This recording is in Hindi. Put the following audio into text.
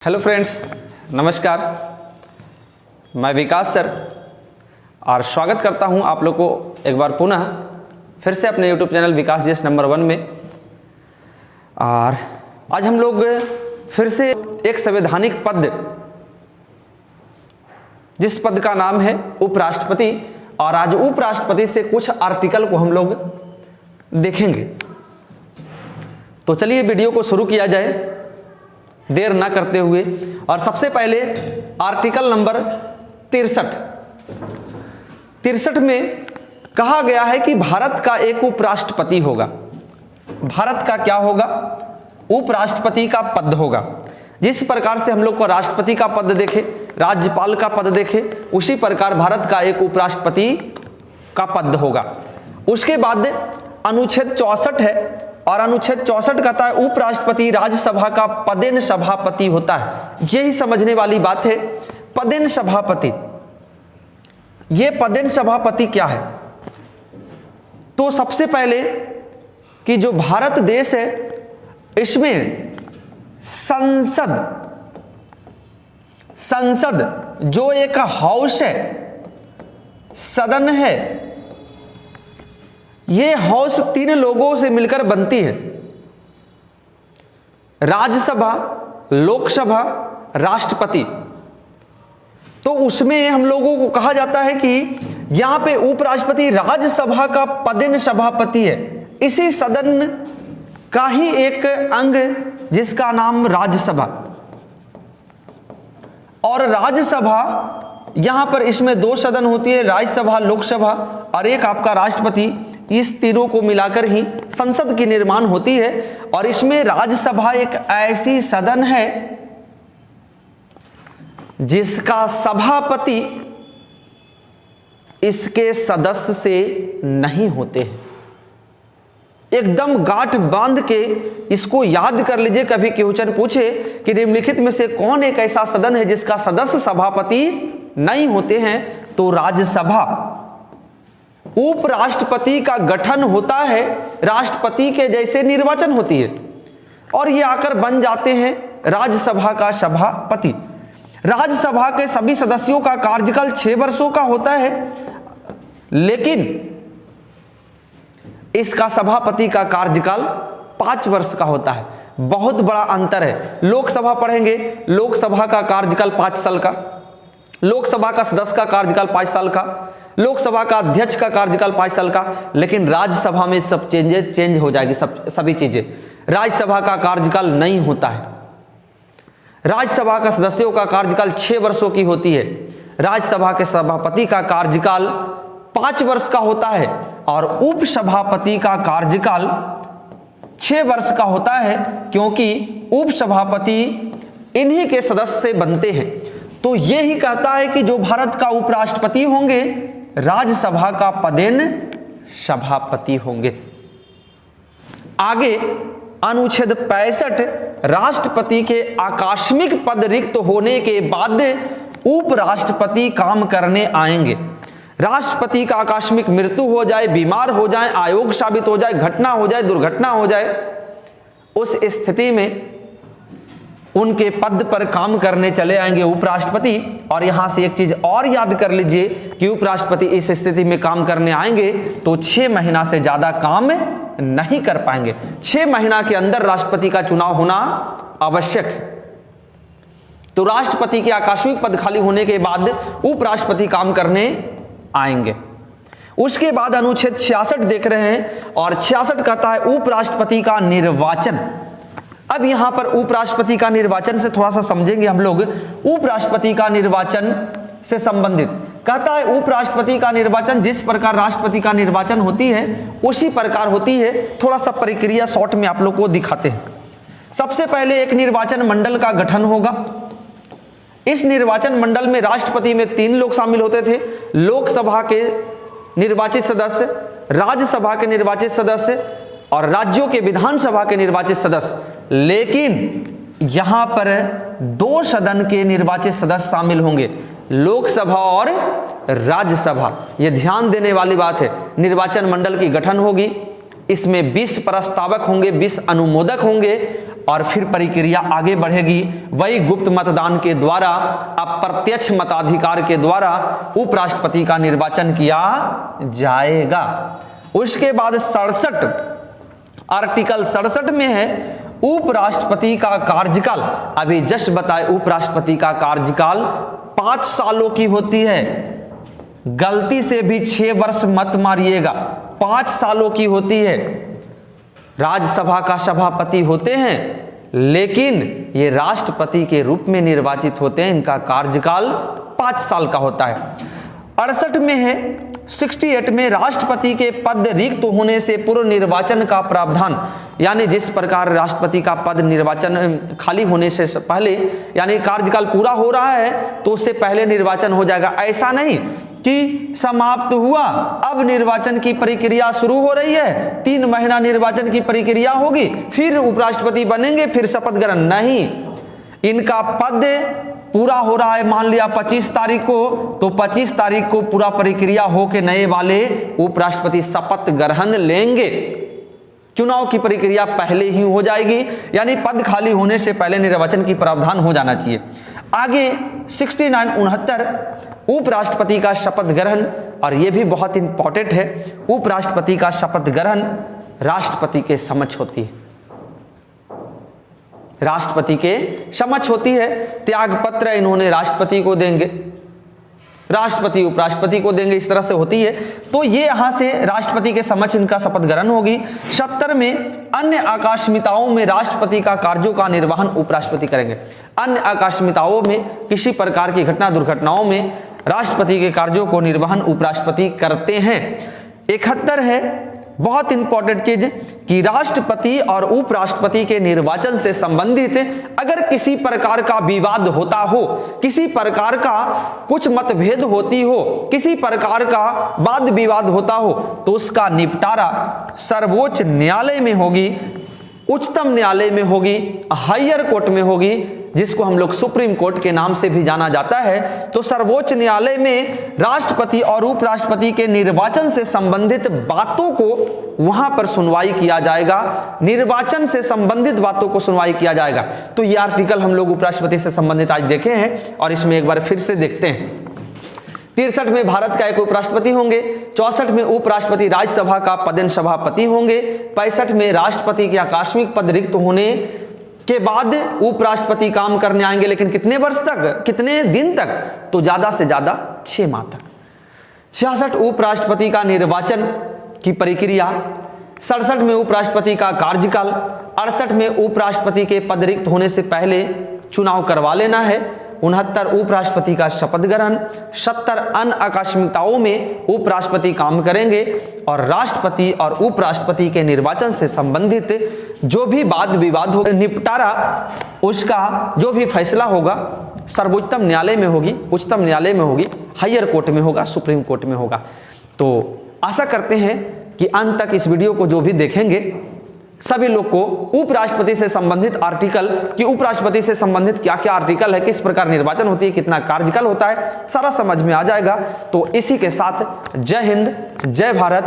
हेलो फ्रेंड्स, नमस्कार। मैं विकास सर और स्वागत करता हूं आप लोग को एक बार पुनः फिर से अपने यूट्यूब चैनल विकास जीएस नंबर 1 में। और आज हम लोग फिर से एक संवैधानिक पद, जिस पद का नाम है उपराष्ट्रपति, और आज उपराष्ट्रपति से कुछ आर्टिकल को हम लोग देखेंगे। तो चलिए वीडियो को शुरू किया जाए देर ना करते हुए। और सबसे पहले आर्टिकल नंबर 63 में कहा गया है कि भारत का एक उपराष्ट्रपति होगा। भारत का क्या होगा? उपराष्ट्रपति का पद होगा। जिस प्रकार से हम लोग को राष्ट्रपति का पद देखे, राज्यपाल का पद देखे, उसी प्रकार भारत का एक उपराष्ट्रपति का पद होगा। उसके बाद अनुच्छेद 64 है, और अनुच्छेद 64 कहता है उपराष्ट्रपति राज्यसभा का पदेन सभापति होता है। यही समझने वाली बात है, पदेन सभापति। ये पदेन सभापति क्या है? तो सबसे पहले कि जो भारत देश है, इसमें संसद जो एक हाउस है, सदन है, ये हाउस 3 लोगों से मिलकर बनती है। राज्यसभा, लोकसभा, राष्ट्रपति। तो उसमें हम लोगों को कहा जाता है कि यहां पे उपराष्ट्रपति राज्यसभा का पदेन सभापति है। इसी सदन का ही एक अंग जिसका नाम राज्यसभा। और राज्यसभा यहां पर इसमें 2 सदन होती है, राज्यसभा, लोकसभा, और एक आपका राष्ट्रपति। इस तीनों को मिलाकर ही संसद की निर्माण होती है। और इसमें राज्यसभा एक ऐसी सदन है जिसका सभापति इसके सदस्य से नहीं होते हैं। एकदम गांठ बांध के इसको याद कर लीजिए। कभी क्वेश्चन पूछे कि निम्नलिखित में से कौन एक ऐसा सदन है जिसका सदस्य सभापति नहीं होते हैं, तो राज्यसभा। उपराष्ट्रपति का गठन होता है, राष्ट्रपति के जैसे निर्वाचन होती है, और ये आकर बन जाते हैं राज्यसभा का सभापति। राज्यसभा के सभी सदस्यों का कार्यकाल 6 वर्षों का होता है, लेकिन इसका सभापति का कार्यकाल 5 वर्ष का होता है। बहुत बड़ा अंतर है। लोकसभा पढ़ेंगे, लोकसभा का कार्यकाल 5 साल का, लोकसभा का सदस्य का कार्यकाल 5 साल का, लोकसभा का अध्यक्ष का कार्यकाल 5 साल का। लेकिन राज्यसभा में सब चेंज हो जाएगी, सभी चीजें। राज्यसभा का कार्यकाल नहीं होता है। राज्यसभा का सदस्यों का कार्यकाल 6 वर्षों की होती है। राज्यसभा के सभापति का कार्यकाल 5 वर्ष का होता है, और उपसभापति का कार्यकाल 6 वर्ष का होता है, क्योंकि उपसभापति इन्हीं के सदस्य से बनते हैं। तो ये ही कहता है कि जो भारत का उपराष्ट्रपति होंगे, राज्यसभा का पदेन सभापति होंगे। आगे अनुच्छेद 65, राष्ट्रपति के आकस्मिक पद रिक्त होने के बाद उपराष्ट्रपति काम करने आएंगे। राष्ट्रपति का आकस्मिक मृत्यु हो जाए, बीमार हो जाए, अयोग्य साबित हो जाए, घटना हो जाए, दुर्घटना हो जाए, उस स्थिति में उनके पद पर काम करने चले आएंगे उपराष्ट्रपति। और यहां से एक चीज और याद कर लीजिए कि उपराष्ट्रपति इस स्थिति में काम करने आएंगे तो 6 महीना से ज्यादा काम नहीं कर पाएंगे। 6 महीना के अंदर राष्ट्रपति का चुनाव होना आवश्यक है। तो राष्ट्रपति के आकस्मिक पद खाली होने के बाद उपराष्ट्रपति काम करने आएंगे। उसके बाद अनुच्छेद 66 देख रहे हैं, और 66 कहता है उपराष्ट्रपति का निर्वाचन। अब यहां पर उपराष्ट्रपति का निर्वाचन से थोड़ा सा समझेंगे हम लोग। उपराष्ट्रपति का निर्वाचन से संबंधित कहता है उपराष्ट्रपति का निर्वाचन जिस प्रकार राष्ट्रपति का निर्वाचन होती है उसी प्रकार होती है। थोड़ा सा प्रक्रिया शॉर्ट में आप लोग को दिखाते हैं। सबसे पहले एक निर्वाचन मंडल का गठन होगा। इस निर्वाचन मंडल में राष्ट्रपति में 3 लोग शामिल होते थे, लोकसभा के निर्वाचित सदस्य, राज्यसभा के निर्वाचित सदस्य, और राज्यों के विधानसभा के निर्वाचित सदस्य। लेकिन यहां पर 2 सदन के निर्वाचित सदस्य शामिल होंगे, लोकसभा और राज्यसभा। यह ध्यान देने वाली बात है। निर्वाचन मंडल की गठन होगी, इसमें 20 प्रस्तावक होंगे, 20 अनुमोदक होंगे और फिर प्रक्रिया आगे बढ़ेगी। वही गुप्त मतदान के द्वारा, अप्रत्यक्ष मताधिकार के द्वारा उपराष्ट्रपति का निर्वाचन किया जाएगा। उसके बाद 67 आर्टिकल 67 में है उपराष्ट्रपति का कार्यकाल, अभी जस्ट बताए उपराष्ट्रपति का कार्यकाल 5 सालों की होती है। गलती से भी 6 वर्ष मत मारिएगा, 5 सालों की होती है। राज्यसभा का सभापति होते हैं, लेकिन ये राष्ट्रपति के रूप में निर्वाचित होते हैं। इनका कार्यकाल 5 साल का होता है। 68 में है 68 में राष्ट्रपति के पद रिक्त होने से पूर्व निर्वाचन का प्रावधान, यानी जिस प्रकार राष्ट्रपति का पद निर्वाचन खाली होने से पहले, यानी कार्यकाल पूरा हो रहा है तो उससे पहले निर्वाचन हो जाएगा। ऐसा नहीं कि समाप्त हुआ अब निर्वाचन की प्रक्रिया शुरू हो रही है, 3 महीना निर्वाचन की प्रक्रिया होगी, फिर उपराष्ट्रपति बनेंगे, फिर शपथ ग्रहण, नहीं। इनका पद पूरा हो रहा है, मान लिया 25 तारीख को, तो 25 तारीख को पूरा प्रक्रिया हो के नए वाले उपराष्ट्रपति शपथ ग्रहण लेंगे। चुनाव की प्रक्रिया पहले ही हो जाएगी, यानी पद खाली होने से पहले निर्वाचन की प्रावधान हो जाना चाहिए। आगे 69 उपराष्ट्रपति का शपथ ग्रहण, और यह भी बहुत इंपॉर्टेंट है। उपराष्ट्रपति का शपथ ग्रहण राष्ट्रपति के समक्ष होती है, राष्ट्रपति के समक्ष होती है। त्याग पत्र इन्होंने राष्ट्रपति को देंगे, राष्ट्रपति उपराष्ट्रपति को देंगे, इस तरह से होती है। तो ये यहां से राष्ट्रपति के समक्ष इनका शपथ ग्रहण होगी। 70 में अन्य आकस्मिकताओं में राष्ट्रपति का कार्यों का निर्वहन उपराष्ट्रपति करेंगे। अन्य आकस्मिकताओं में किसी प्रकार की घटना दुर्घटनाओं में राष्ट्रपति के कार्यों को निर्वहन उपराष्ट्रपति करते हैं। 71 है बहुत इंपॉर्टेंट चीज कि राष्ट्रपति और उपराष्ट्रपति के निर्वाचन से संबंधित अगर किसी प्रकार का विवाद होता हो, किसी प्रकार का कुछ मतभेद होती हो, किसी प्रकार का वाद विवाद होता हो, तो उसका निपटारा सर्वोच्च न्यायालय में होगी, उच्चतम न्यायालय में होगी, हायर कोर्ट में होगी, जिसको हम लोग सुप्रीम कोर्ट के नाम से भी जाना जाता है। तो सर्वोच्च न्यायालय में राष्ट्रपति और उपराष्ट्रपति के निर्वाचन से संबंधित बातों को वहां पर सुनवाई किया जाएगा, निर्वाचन से संबंधित बातों को सुनवाई किया जाएगा। तो ये आर्टिकल हम लोग उपराष्ट्रपति से संबंधित आज देखे हैं, और इसमें एक बार फिर से देखते हैं। 63 में भारत का एक उपराष्ट्रपति होंगे। 64 में उपराष्ट्रपति राज्यसभा का पदेन सभापति होंगे। 65 में राष्ट्रपति के आकस्मिक पद रिक्त होने के बाद उपराष्ट्रपति काम करने आएंगे, लेकिन कितने वर्ष तक, कितने दिन तक, तो ज्यादा से ज्यादा 6 माह तक। 66 उपराष्ट्रपति का निर्वाचन की प्रक्रिया। 67 में उपराष्ट्रपति का कार्यकाल। 68 में उपराष्ट्रपति के पद रिक्त होने से पहले चुनाव करवा लेना है। 69 उपराष्ट्रपति का शपथ ग्रहण। 70 अन्य आकस्मिकताओं में उपराष्ट्रपति काम करेंगे, और राष्ट्रपति और उपराष्ट्रपति के निर्वाचन से संबंधित जो भी वाद विवाद हो, निपटारा उसका जो भी फैसला होगा सर्वोच्चतम न्यायालय में होगी, उच्चतम न्यायालय में होगी, हायर कोर्ट में होगा, सुप्रीम कोर्ट में होगा। तो आशा करते हैं कि अंत तक इस वीडियो को जो भी देखेंगे सभी लोग को उपराष्ट्रपति से संबंधित आर्टिकल, कि उपराष्ट्रपति से संबंधित क्या क्या आर्टिकल है, किस प्रकार निर्वाचन होती है, कितना कार्यकाल होता है, सारा समझ में आ जाएगा। तो इसी के साथ जय हिंद, जय भारत।